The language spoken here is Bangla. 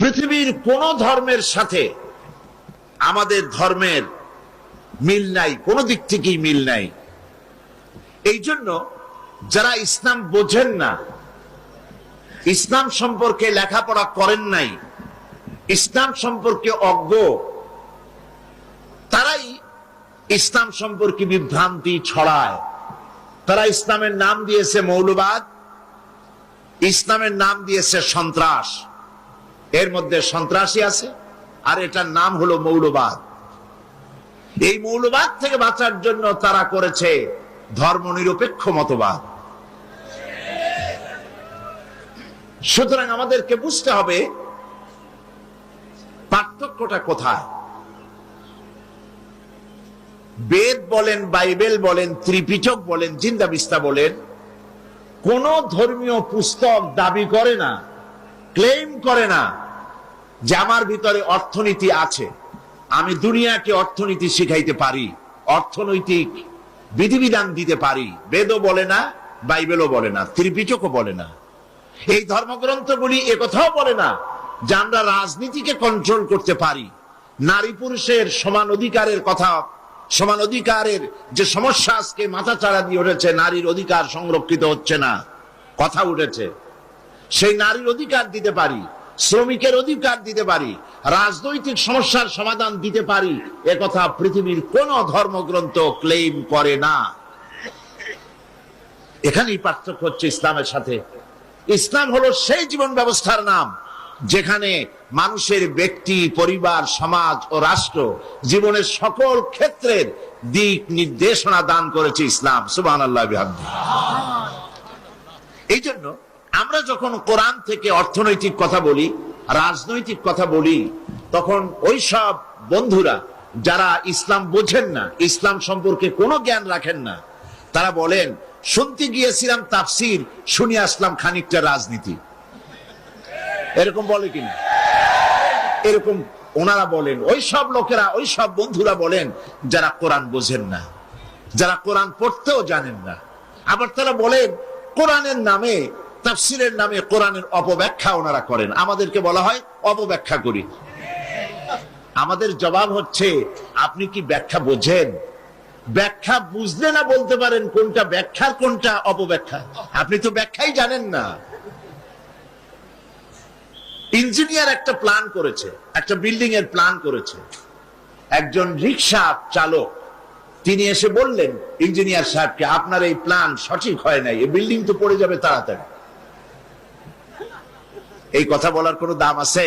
পৃথিবীর কোন ধর্মের সাথে আমাদের ধর্মের মিল নাই, কোন দিক থেকেই মিল নাই। এই জন্য যারা ইসলাম বোঝেন না, ইসলাম সম্পর্কে লেখাপড়া করেন নাই, ইসলাম সম্পর্কে অজ্ঞ, তারাই ইসলাম সম্পর্কে বিভ্রান্তি ছড়ায়। তারা ইসলামের নাম দিয়েছে মৌলবাদ, ইসলামের নাম দিয়েছে সন্ত্রাস। এর মধ্যে সন্ত্রাসী আছে আর এটার নাম হলো মৌলবাদ। এই মৌলবাদ থেকে বাঁচার জন্য তারা করেছে ধর্মনিরপেক্ষ মতবাদ। সুতরাং আমাদেরকে বুঝতে হবে পার্থক্যটা কোথায়। বেদ বলেন, বাইবেল বলেন, ত্রিপিটক বলেন, জিন্দা বিস্তা বলেন, কোন ধর্মীয় পুস্তক দাবি করে না, ক্লেম করে না যে আমার ভিতরে অর্থনীতি আছে, আমি দুনিয়াকে অর্থনীতি শিখাইতে পারি, অর্থনৈতিক বিধিবিধান দিতে পারি। বেদও বলে না, বাইবেলও বলে না, ত্রিপিটকও বলে না। এই ধর্মগ্রন্থগুলি একথাও বলে না যে আমরা রাজনীতিকে কন্ট্রোল করতে পারি, নারী পুরুষের সমান অধিকারের কথা, সমান অধিকারের যে সমস্যা আজকে মাথা চাড়া দিয়ে উঠেছে, নারীর অধিকার সংরক্ষিত হচ্ছে না, কথা উঠেছে, সেই নারীর অধিকার দিতে পারি, শ্রমিকের অধিকার দিতে পারি, রাজনৈতিক সমস্যার সমাধান দিতে পারি, একথা পৃথিবীর কোন ধর্মগ্রন্থ ক্লেম করে না। এখানেই পার্থক্য হচ্ছে ইসলামের সাথে। ইসলাম হলো সেই জীবন ব্যবস্থার নাম যেখানে মানুষের ব্যক্তি, পরিবার, সমাজ ও রাষ্ট্র জীবনের সকল ক্ষেত্রের দিক নির্দেশনা দান করেছে ইসলাম। সুবহানাল্লাহ বিহামদিহি। এই জন্য আমরা যখন কোরআন থেকে অর্থনৈতিক কথা বলি, রাজনৈতিক কথা বলি, তখন ওই সব বন্ধুরা যারা ইসলাম বোঝেন না, ইসলাম সম্পর্কে কোনো জ্ঞান রাখেন না, তারা বলেন শুনতে গিয়েছিলাম তাফসির, শুনে আসলাম খানিকটা রাজনীতি। এরকম বলে কিনা? এরকম ওনারা বলেন, ওই সব লোকেরা, ওই সব বন্ধুরা বলেন যারা কোরআন বোঝেন না, যারা কোরআন পড়তেও জানেন না। আবার তারা বলেন কোরআনের নামে, তাফসিরের নামে কোরআনের অপব্যাখ্যা ওনারা করেন। আমাদেরকে বলা হয় অপব্যাখ্যা করি। আমাদের জবাব হচ্ছে, আপনি কি ব্যাখ্যা বোঝেন? ব্যাখ্যা বুঝলে না বলতে পারেন কোনটা ব্যাখ্যা কোনটা অপব্যাখ্যা? আপনি তো ব্যাখ্যাই জানেন না। ইঞ্জিনিয়ার একটা প্ল্যান করেছে, একটা বিল্ডিং এর প্ল্যান করেছে। একজন রিক্সা চালক তিনি এসে বললেন ইঞ্জিনিয়ার সাহেবকে, আপনার এই প্ল্যান সঠিক হয় নাই, এই বিল্ডিং তো পড়ে যাবে তাড়াতাড়ি। এই কথা বলার কোনো দাম আছে?